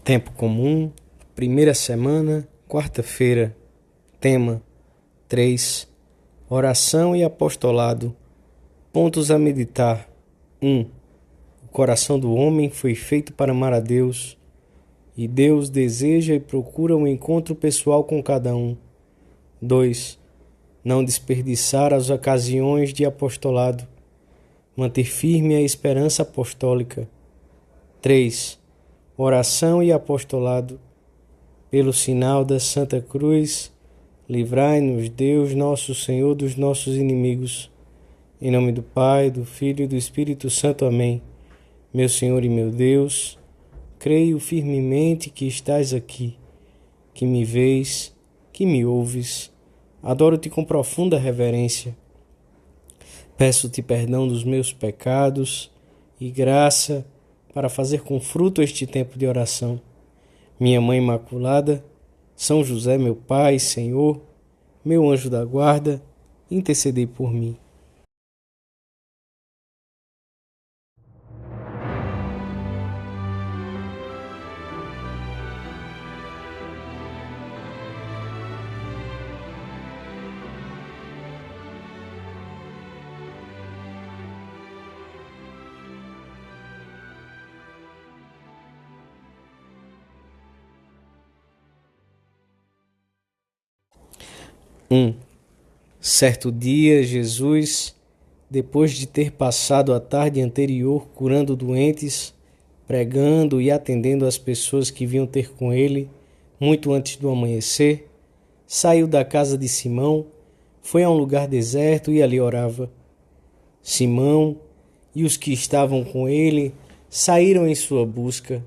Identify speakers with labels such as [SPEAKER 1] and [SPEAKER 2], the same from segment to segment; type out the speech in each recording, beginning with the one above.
[SPEAKER 1] Tempo comum, primeira semana, quarta-feira. Tema 3. Oração e apostolado. Pontos a meditar. 1. O coração do homem foi feito para amar a Deus, e Deus deseja e procura um encontro pessoal com cada um. 2. Não desperdiçar as ocasiões de apostolado. Manter firme a esperança apostólica. 3. Oração e apostolado. Pelo sinal da Santa Cruz, livrai-nos, Deus nosso Senhor, dos nossos inimigos. Em nome do Pai, do Filho e do Espírito Santo. Amém. Meu Senhor e meu Deus, creio firmemente que estás aqui, que me vês, que me ouves. Adoro-te com profunda reverência. Peço-te perdão dos meus pecados e graça para fazer com fruto este tempo de oração. Minha Mãe Imaculada, São José, meu Pai, Senhor, meu anjo da guarda, intercedei por mim. Certo dia, Jesus, depois de ter passado a tarde anterior curando doentes, pregando e atendendo as pessoas que vinham ter com ele, muito antes do amanhecer, saiu da casa de Simão, foi a um lugar deserto e ali orava. Simão e os que estavam com ele saíram em sua busca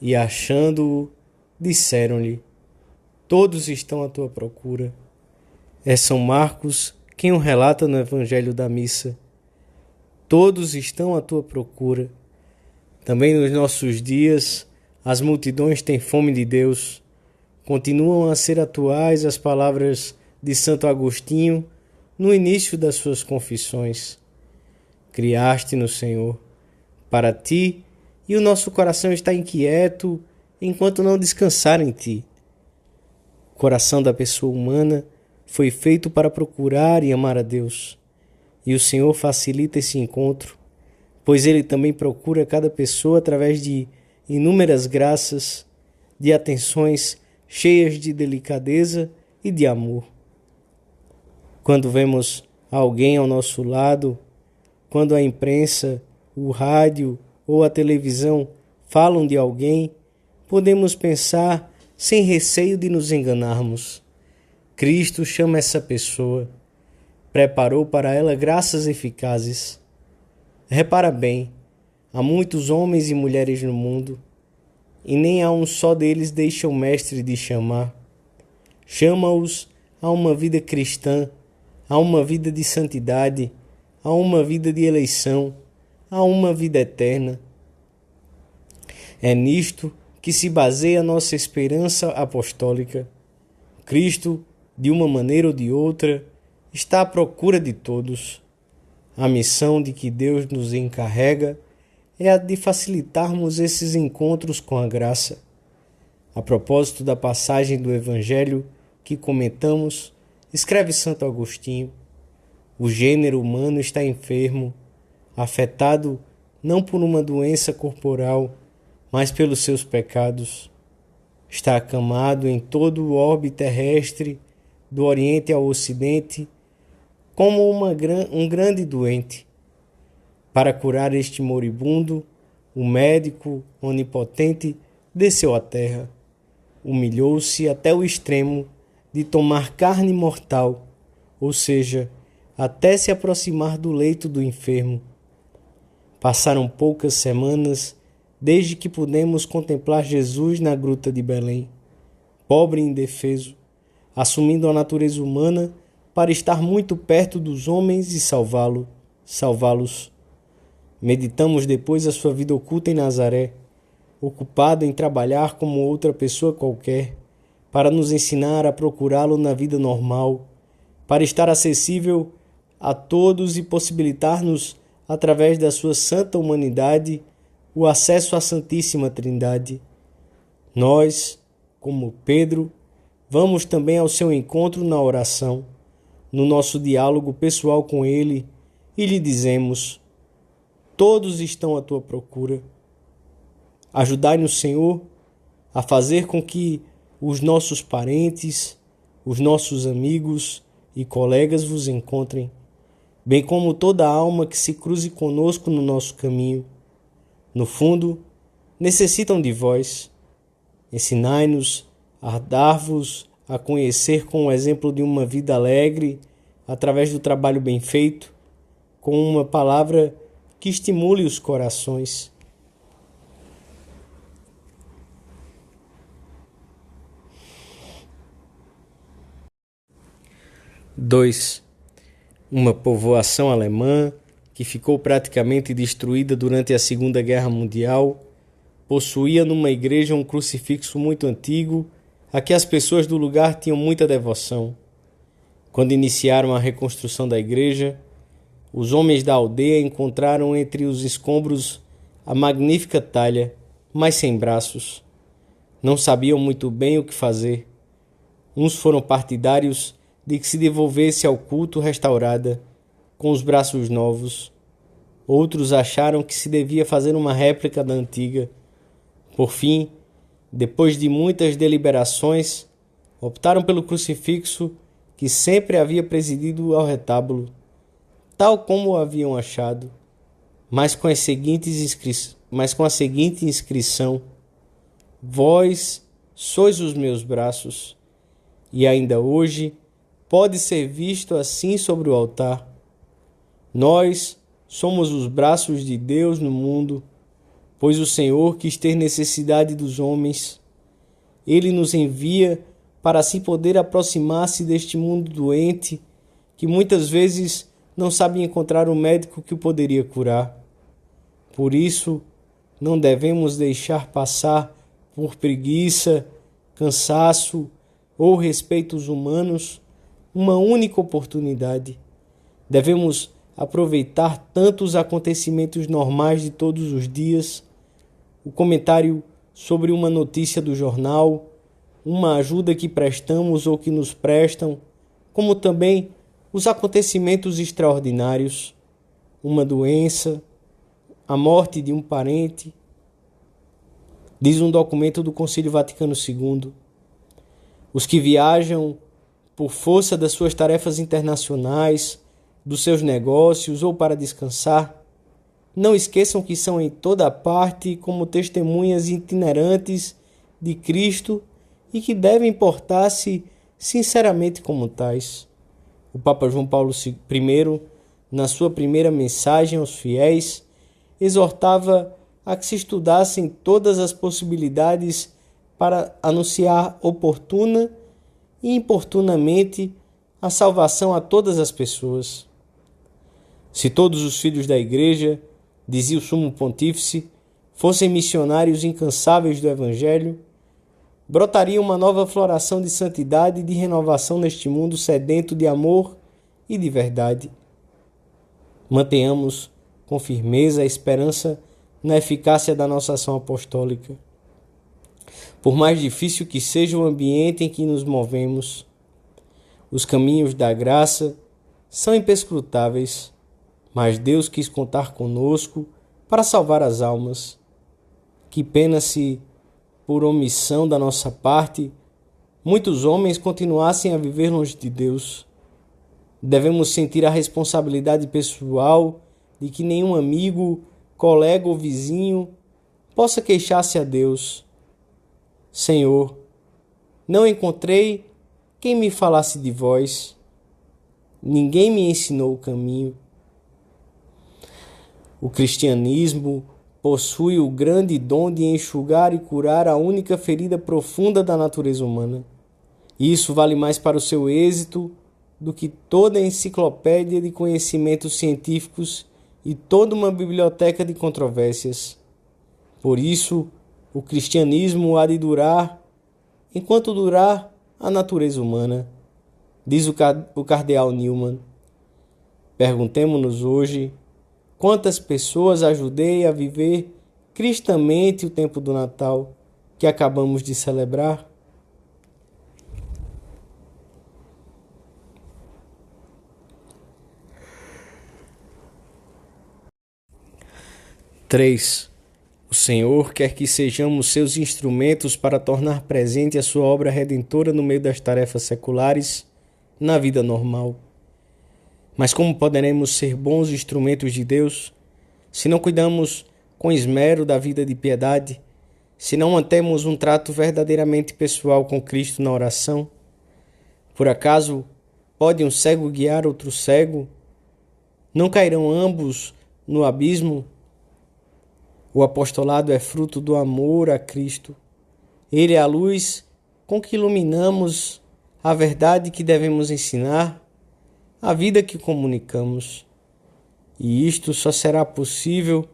[SPEAKER 1] e, achando-o, disseram-lhe: todos estão à tua procura. É São Marcos quem o relata no Evangelho da Missa. Todos estão à tua procura. Também nos nossos dias, as multidões têm fome de Deus. Continuam a ser atuais as palavras de Santo Agostinho no início das suas confissões. Criaste-nos, Senhor, para ti, e o nosso coração está inquieto enquanto não descansar em ti. O coração da pessoa humana foi feito para procurar e amar a Deus. E o Senhor facilita esse encontro, pois Ele também procura cada pessoa através de inúmeras graças, de atenções cheias de delicadeza e de amor. Quando vemos alguém ao nosso lado, quando a imprensa, o rádio ou a televisão falam de alguém, podemos pensar sem receio de nos enganarmos. Cristo chama essa pessoa, preparou para ela graças eficazes. Repara bem, há muitos homens e mulheres no mundo, e nem a um só deles deixa o Mestre de chamar. Chama-os a uma vida cristã, a uma vida de santidade, a uma vida de eleição, a uma vida eterna. É nisto que se baseia a nossa esperança apostólica. Cristo, de uma maneira ou de outra, está à procura de todos. A missão de que Deus nos encarrega é a de facilitarmos esses encontros com a graça. A propósito da passagem do Evangelho que comentamos, escreve Santo Agostinho: o gênero humano está enfermo, afetado não por uma doença corporal, mas pelos seus pecados. Está acamado em todo o orbe terrestre, do Oriente ao Ocidente, como um grande doente. Para curar este moribundo, o médico onipotente desceu à terra, humilhou-se até o extremo de tomar carne mortal, ou seja, até se aproximar do leito do enfermo. Passaram poucas semanas desde que pudemos contemplar Jesus na gruta de Belém, pobre e indefeso, assumindo a natureza humana para estar muito perto dos homens e salvá-los. Meditamos depois a sua vida oculta em Nazaré, ocupado em trabalhar como outra pessoa qualquer, para nos ensinar a procurá-lo na vida normal, para estar acessível a todos e possibilitar-nos, através da sua santa humanidade, o acesso à Santíssima Trindade. Nós, como Pedro, vamos também ao seu encontro na oração, no nosso diálogo pessoal com Ele, e lhe dizemos: todos estão à tua procura. Ajudai-nos, Senhor, a fazer com que os nossos parentes, os nossos amigos e colegas vos encontrem, bem como toda alma que se cruze conosco no nosso caminho. No fundo, necessitam de vós. Ensinai-nos a dar-vos a conhecer com o exemplo de uma vida alegre, através do trabalho bem feito, com uma palavra que estimule os corações. Dois. Uma povoação alemã que ficou praticamente destruída durante a Segunda Guerra Mundial possuía numa igreja um crucifixo muito antigo a que as pessoas do lugar tinham muita devoção. Quando iniciaram a reconstrução da igreja, os homens da aldeia encontraram entre os escombros a magnífica talha, mas sem braços. Não sabiam muito bem o que fazer. Uns foram partidários de que se devolvesse ao culto restaurada, com os braços novos. Outros acharam que se devia fazer uma réplica da antiga. Por fim, depois de muitas deliberações, optaram pelo crucifixo que sempre havia presidido ao retábulo, tal como o haviam achado, mas com a seguinte inscrição: vós sois os meus braços. E ainda hoje pode ser visto assim sobre o altar. Nós somos os braços de Deus no mundo, pois o Senhor quis ter necessidade dos homens. Ele nos envia para assim poder aproximar-se deste mundo doente, que muitas vezes não sabe encontrar o médico que o poderia curar. Por isso, não devemos deixar passar por preguiça, cansaço ou respeitos humanos uma única oportunidade. Devemos aproveitar tanto os acontecimentos normais de todos os dias, o comentário sobre uma notícia do jornal, uma ajuda que prestamos ou que nos prestam, como também os acontecimentos extraordinários, uma doença, a morte de um parente. Diz um documento do Concílio Vaticano II: os que viajam por força das suas tarefas internacionais, dos seus negócios ou para descansar, não esqueçam que são em toda parte como testemunhas itinerantes de Cristo e que devem portar-se sinceramente como tais. O Papa João Paulo I, na sua primeira mensagem aos fiéis, exortava a que se estudassem todas as possibilidades para anunciar oportuna e importunamente a salvação a todas as pessoas. Se todos os filhos da Igreja, dizia o Sumo Pontífice, fossem missionários incansáveis do Evangelho, brotaria uma nova floração de santidade e de renovação neste mundo sedento de amor e de verdade. Mantenhamos com firmeza a esperança na eficácia da nossa ação apostólica. Por mais difícil que seja o ambiente em que nos movemos, os caminhos da graça são imperscrutáveis, mas Deus quis contar conosco para salvar as almas. Que pena se, por omissão da nossa parte, muitos homens continuassem a viver longe de Deus. Devemos sentir a responsabilidade pessoal de que nenhum amigo, colega ou vizinho possa queixar-se a Deus: Senhor, não encontrei quem me falasse de vós, ninguém me ensinou o caminho. O cristianismo possui o grande dom de enxugar e curar a única ferida profunda da natureza humana. E isso vale mais para o seu êxito do que toda a enciclopédia de conhecimentos científicos e toda uma biblioteca de controvérsias. Por isso, o cristianismo há de durar enquanto durar a natureza humana, diz o cardeal Newman. Perguntemo-nos hoje: quantas pessoas ajudei a viver cristamente o tempo do Natal, que acabamos de celebrar? Três. O Senhor quer que sejamos seus instrumentos para tornar presente a sua obra redentora no meio das tarefas seculares, na vida normal. Mas como poderemos ser bons instrumentos de Deus se não cuidamos com esmero da vida de piedade, se não mantemos um trato verdadeiramente pessoal com Cristo na oração? Por acaso pode um cego guiar outro cego? Não cairão ambos no abismo? O apostolado é fruto do amor a Cristo. Ele é a luz com que iluminamos a verdade que devemos ensinar, a vida que comunicamos. E isto só será possível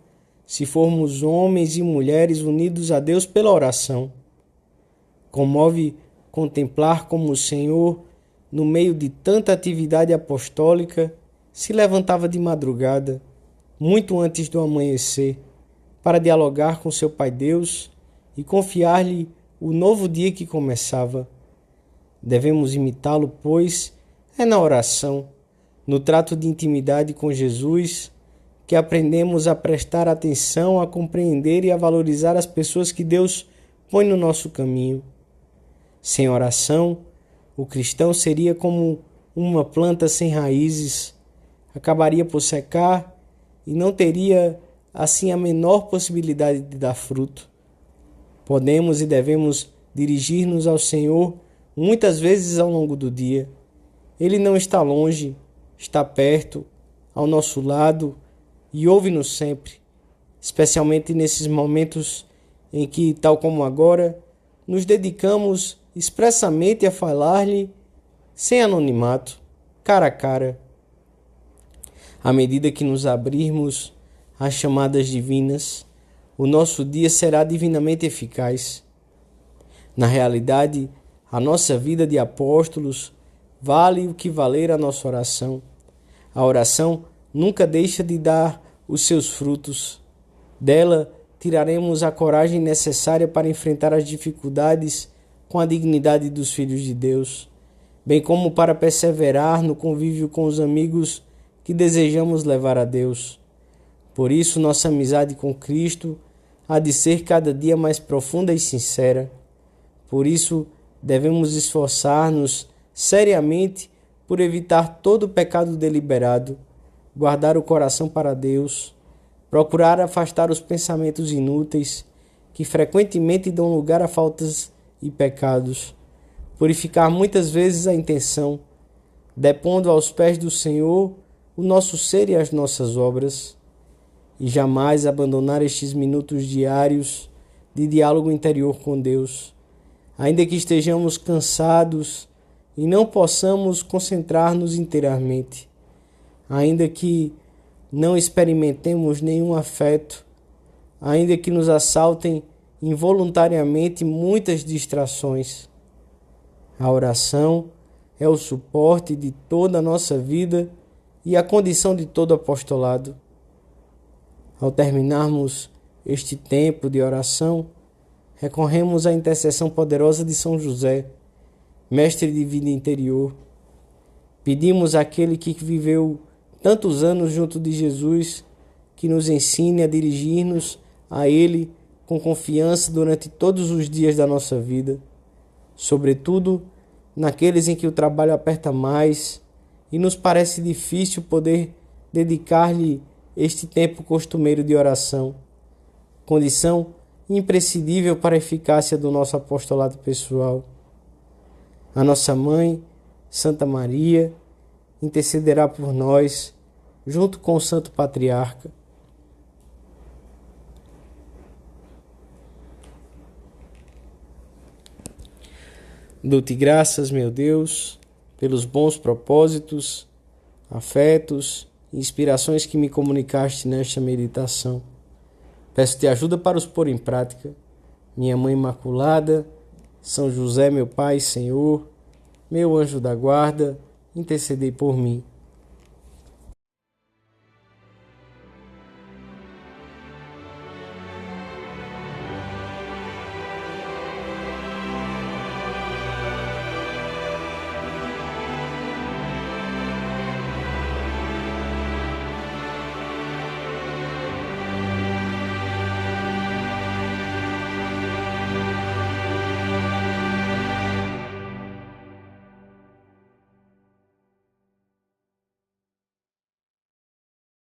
[SPEAKER 1] se formos homens e mulheres unidos a Deus pela oração. Comove contemplar como o Senhor, no meio de tanta atividade apostólica, se levantava de madrugada, muito antes do amanhecer, para dialogar com seu Pai Deus e confiar-lhe o novo dia que começava. Devemos imitá-lo, pois é na oração, no trato de intimidade com Jesus, que aprendemos a prestar atenção, a compreender e a valorizar as pessoas que Deus põe no nosso caminho. Sem oração, o cristão seria como uma planta sem raízes, acabaria por secar e não teria assim a menor possibilidade de dar fruto. Podemos e devemos dirigir-nos ao Senhor muitas vezes ao longo do dia. Ele não está longe, está perto, ao nosso lado e ouve-nos sempre, especialmente nesses momentos em que, tal como agora, nos dedicamos expressamente a falar-lhe sem anonimato, cara a cara. À medida que nos abrirmos às chamadas divinas, o nosso dia será divinamente eficaz. Na realidade, a nossa vida de apóstolos vale o que valer a nossa oração. A oração nunca deixa de dar os seus frutos. Dela tiraremos a coragem necessária para enfrentar as dificuldades com a dignidade dos filhos de Deus, bem como para perseverar no convívio com os amigos que desejamos levar a Deus. Por isso, nossa amizade com Cristo há de ser cada dia mais profunda e sincera. Por isso, devemos esforçar-nos seriamente por evitar todo pecado deliberado, guardar o coração para Deus, procurar afastar os pensamentos inúteis que frequentemente dão lugar a faltas e pecados, purificar muitas vezes a intenção, depondo aos pés do Senhor o nosso ser e as nossas obras, e jamais abandonar estes minutos diários de diálogo interior com Deus, ainda que estejamos cansados e não possamos concentrar-nos inteiramente, ainda que não experimentemos nenhum afeto, ainda que nos assaltem involuntariamente muitas distrações. A oração é o suporte de toda a nossa vida e a condição de todo apostolado. Ao terminarmos este tempo de oração, recorremos à intercessão poderosa de São José, mestre de vida interior. Pedimos àquele que viveu tantos anos junto de Jesus, que nos ensine a dirigir-nos a Ele com confiança durante todos os dias da nossa vida, sobretudo naqueles em que o trabalho aperta mais e nos parece difícil poder dedicar-lhe este tempo costumeiro de oração, condição imprescindível para a eficácia do nosso apostolado pessoal. A nossa Mãe, Santa Maria, intercederá por nós, junto com o Santo Patriarca. Dou-te graças, meu Deus, pelos bons propósitos, afetos e inspirações que me comunicaste nesta meditação. Peço-te ajuda para os pôr em prática. Minha Mãe Imaculada, São José, meu Pai e Senhor, meu anjo da guarda, intercedei por mim.